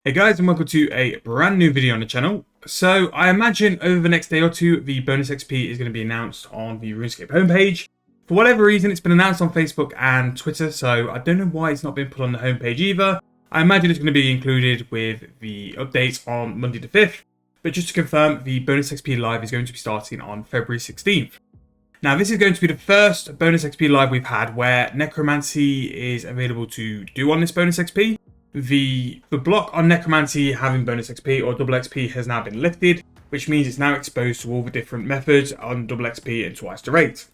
Hey guys, and welcome to a brand new video on the channel. So I imagine over the next day or two the bonus XP is going to be announced on the Runescape homepage. For whatever reason, it's been announced on Facebook and Twitter, so I don't know why it's not been put on the homepage either. I imagine it's going to be included with the updates on Monday the 5th, but just to confirm, the bonus XP live is going to be starting on February 16th. Now this is going to be the first bonus XP live we've had where Necromancy is available to do on this bonus XP. The block on Necromancy having bonus XP or double XP has now been lifted, which means it's now exposed to all the different methods on double XP and twice the rate.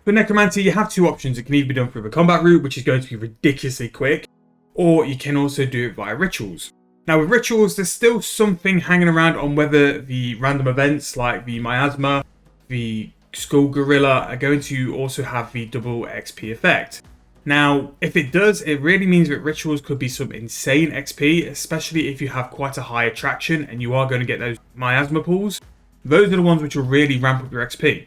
For Necromancy, you have two options. It can either be done through the combat route, which is going to be ridiculously quick, or you can also do it via rituals. Now with rituals, there's still something hanging around on whether the random events like the Miasma, the Skull Gorilla are going to also have the double XP effect. Now, if it does, it really means that rituals could be some insane XP, especially if you have quite a high attraction and you are going to get those miasma pools. Those are the ones which will really ramp up your XP.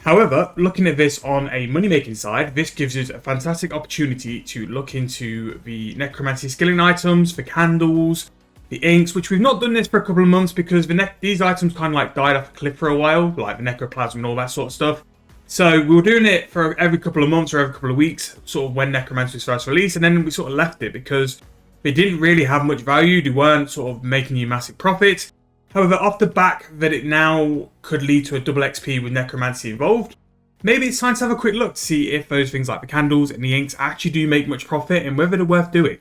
However, looking at this on a money-making side, this gives us a fantastic opportunity to look into the necromancy skilling items, the candles, the inks, which we've not done this for a couple of months because these items kind of like died off a cliff for a while, like the necroplasm and all that sort of stuff. So we were doing it for every couple of months or every couple of weeks, sort of when Necromancy was first released, and then we sort of left it because they didn't really have much value. They weren't sort of making you massive profit. However, off the back that it now could lead to a double XP with Necromancy involved, maybe it's time to have a quick look to see if those things like the candles and the inks actually do make much profit and whether they're worth doing.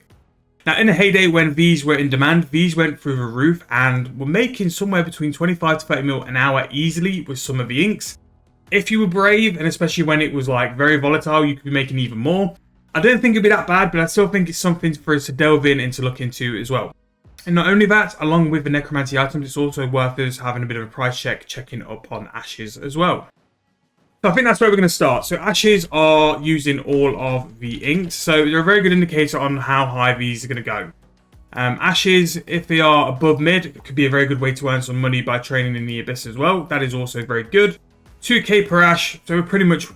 Now, in the heyday when these were in demand, these went through the roof and were making somewhere between 25 to 30 mil an hour easily with some of the inks. If you were brave, and especially when it was like very volatile, you could be making even more. I don't think it'd be that bad, but I still think it's something for us to delve in and to look into as well. And not only that, along with the necromancy items, it's also worth us having a bit of a price check, checking up on ashes as well. So I think that's where we're going to start. So ashes are using all of the inks, so they're a very good indicator on how high these are going to go. Ashes, if they are above mid, it could be a very good way to earn some money by training in the abyss as well. That is also very good. 2k per ash, so we're pretty much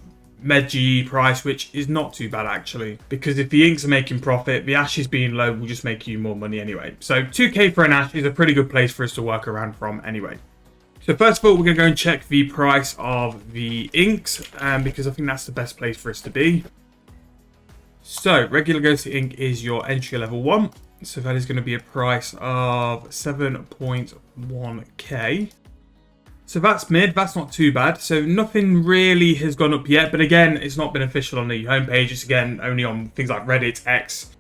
med GE price, which is not too bad actually, because if the inks are making profit, the ashes being low will just make you more money anyway. So 2k for an ash is a pretty good place for us to work around from anyway. So first of all, we're going to go and check the price of the inks, because I think that's the best place for us to be. So regular ghostly ink is your entry level one, so that is going to be a price of 7.1k. So that's mid, that's not too bad. So nothing really has gone up yet, but again, it's not been official on the homepage. It's again only on things like Reddit, X,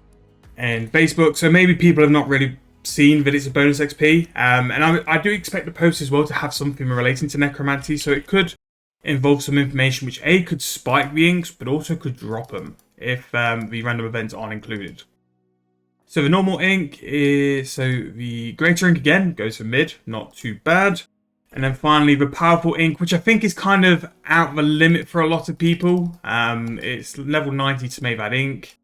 and Facebook. So maybe people have not really seen that it's a bonus XP. And I do expect the post as well to have something relating to necromancy. So it could involve some information which A, could spike the inks, but also could drop them if the random events aren't included. So the normal ink is, so the greater ink again goes for mid, not too bad. And then finally, the powerful ink, which I think is kind of out the limit for a lot of people. It's level 90 to make that ink.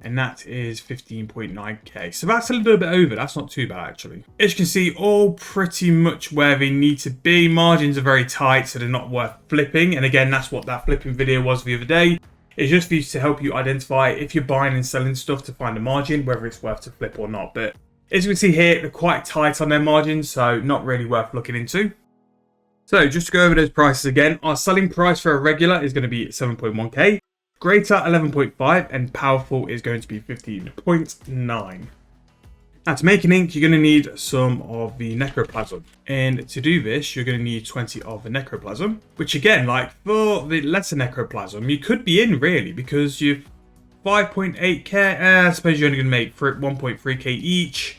And that is 15.9k. So that's a little bit over. That's not too bad, actually. As you can see, all pretty much where they need to be. Margins are very tight, so they're not worth flipping. And again, that's what that flipping video was the other day. It's just for you to help you identify if you're buying and selling stuff to find a margin, whether it's worth to flip or not. But as you can see here, they're quite tight on their margins, so not really worth looking into. So just to go over those prices again, our selling price for a regular is going to be 7.1k, greater 11.5, and powerful is going to be 15.9. Now to make an ink, you're going to need some of the necroplasm. And to do this, you're going to need 20 of the necroplasm, which again, like for the lesser necroplasm, you could be in really because you've 5.8k, I suppose you're only going to make 1.3k each.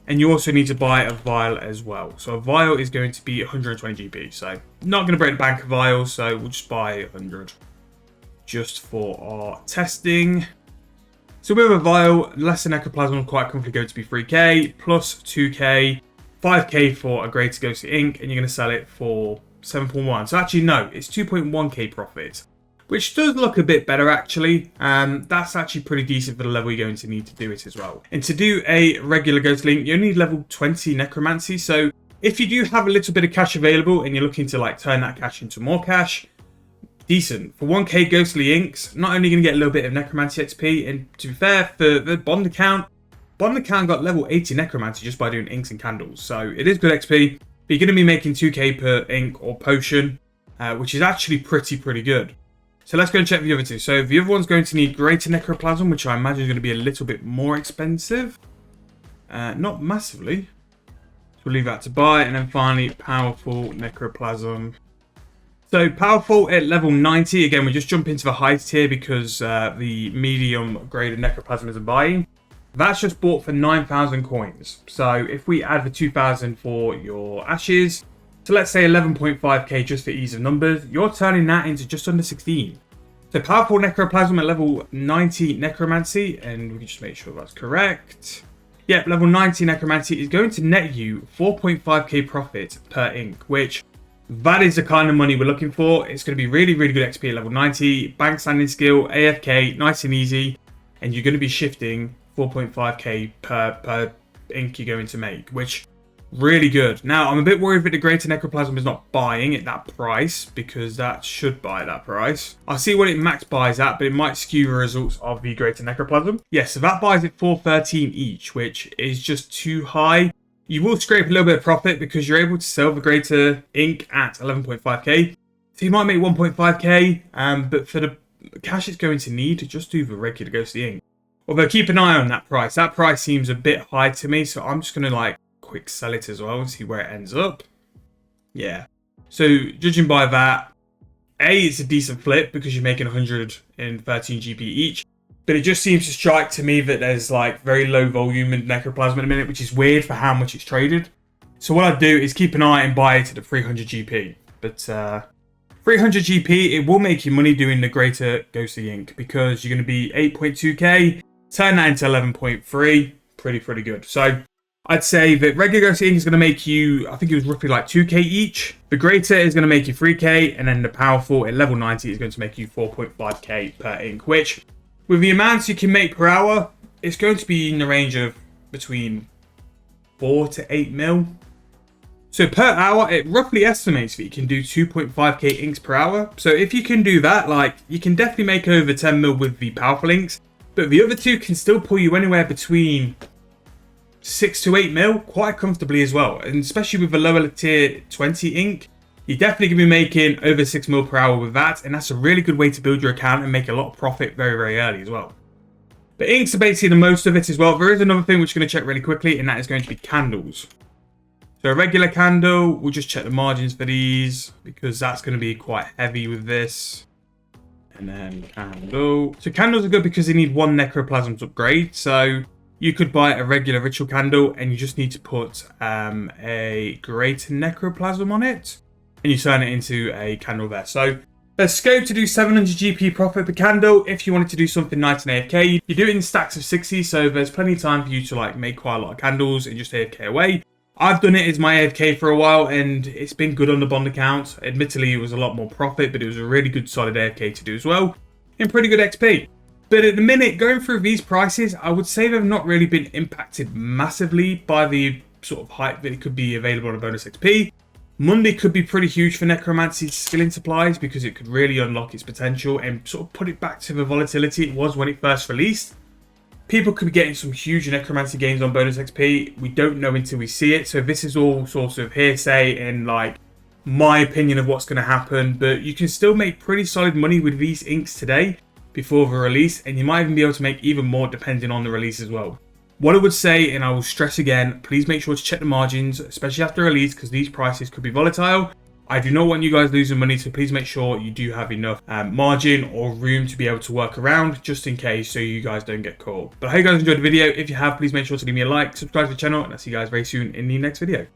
And you also need to buy a vial as well. So a vial is going to be 120 GP. So not going to break the bank of vials, so we'll just buy 100. Just for our testing. So with a vial, lesser necroplasm quite comfortably going to be 3k, plus 2k, 5k for a greater ghostly ink, and you're going to sell it for 7.1. So actually no, it's 2.1k profit. Which does look a bit better actually. That's actually pretty decent for the level you're going to need to do it as well. And to do a regular ghostly ink, you only need level 20 necromancy. So if you do have a little bit of cash available and you're looking to like turn that cash into more cash, decent. For 1k ghostly inks, not only going to get a little bit of necromancy XP, and to be fair, for the bond account, bond account got level 80 necromancy just by doing inks and candles. So it is good XP, but you're going to be making 2k per ink or potion, which is actually pretty good. So let's go and check the other two. So the other one's going to need greater necroplasm, which I imagine is going to be a little bit more expensive. Not massively. So we'll leave that to buy. And then finally, powerful necroplasm. So powerful at level 90. Again, we just jump into the highest tier because the medium graded necroplasm isn't buying. That's just bought for 9,000 coins. So if we add the 2,000 for your ashes, so let's say 11.5k just for ease of numbers, you're turning that into just under 16. So powerful necroplasm at level 90 necromancy, and we can just make sure that's correct. Yep, level 90 necromancy is going to net you 4.5k profit per ink, which that is the kind of money we're looking for. It's going to be really good XP at level 90, bank standing skill, AFK, nice and easy, and you're going to be shifting 4.5k per ink you're going to make, which really good. Now, I'm a bit worried that the greater necroplasm is not buying at that price, because that should buy at that price. I'll see what it max buys at, but it might skew the results of the greater necroplasm. Yes, so that buys it 413 each, which is just too high. You will scrape a little bit of profit because you're able to sell the greater ink at 11.5k. So you might make 1.5k, but for the cash it's going to need, just do the regular ghostly ink. Although keep an eye on that price. That price seems a bit high to me, so I'm just going to quick sell it as well and see where it ends up. Yeah. So judging by that, it's a decent flip because you're making 113 GP each. But it just seems to strike to me that there's very low volume in necroplasm at the minute, which is weird for how much it's traded. So what I'd do is keep an eye and buy it at the 300 GP. But 300 GP, it will make you money doing the greater ghostly ink because you're going to be 8.2k, turn that into 11.3, pretty good. So I'd say that regular ghostly ink is going to make you, I think it was roughly 2k each. The greater is going to make you 3k, and then the powerful at level 90 is going to make you 4.5k per ink, which with the amounts you can make per hour, it's going to be in the range of between 4 to 8 mil. So per hour, it roughly estimates that you can do 2.5k inks per hour. So if you can do that, you can definitely make over 10 mil with the powerful inks. But the other two can still pull you anywhere between 6 to 8 mil quite comfortably as well. And especially with the lower tier 20 ink, you're definitely going to be making over 6 mil per hour with that. And that's a really good way to build your account and make a lot of profit very early as well. But inks are basically the most of it as well. There is another thing which we're going to check really quickly, and that is going to be candles. So a regular candle, we'll just check the margins for these because that's going to be quite heavy with this. And then candle. So candles are good because they need one necroplasm to upgrade. So you could buy a regular ritual candle and you just need to put a greater necroplasm on it. And you turn it into a candle there. So there's scope to do 700 GP profit per candle. If you wanted to do something nice and AFK, you do it in stacks of 60. So there's plenty of time for you to make quite a lot of candles and just AFK away. I've done it as my AFK for a while and it's been good on the bond account. Admittedly, it was a lot more profit, but it was a really good solid AFK to do as well. And pretty good XP. But at the minute, going through these prices, I would say they've not really been impacted massively by the sort of hype that it could be available on bonus XP. Monday could be pretty huge for Necromancy's skilling supplies because it could really unlock its potential and sort of put it back to the volatility it was when it first released. People could be getting some huge Necromancy gains on bonus XP. We don't know until we see it. So this is all sort of hearsay and my opinion of what's going to happen. But you can still make pretty solid money with these inks today before the release. And you might even be able to make even more depending on the release as well. What I would say, and I will stress again, please make sure to check the margins, especially after release, because these prices could be volatile. I do not want you guys losing money, so please make sure you do have enough margin or room to be able to work around, just in case, so you guys don't get caught. But I hope you guys enjoyed the video. If you have, please make sure to leave me a like, subscribe to the channel, and I'll see you guys very soon in the next video.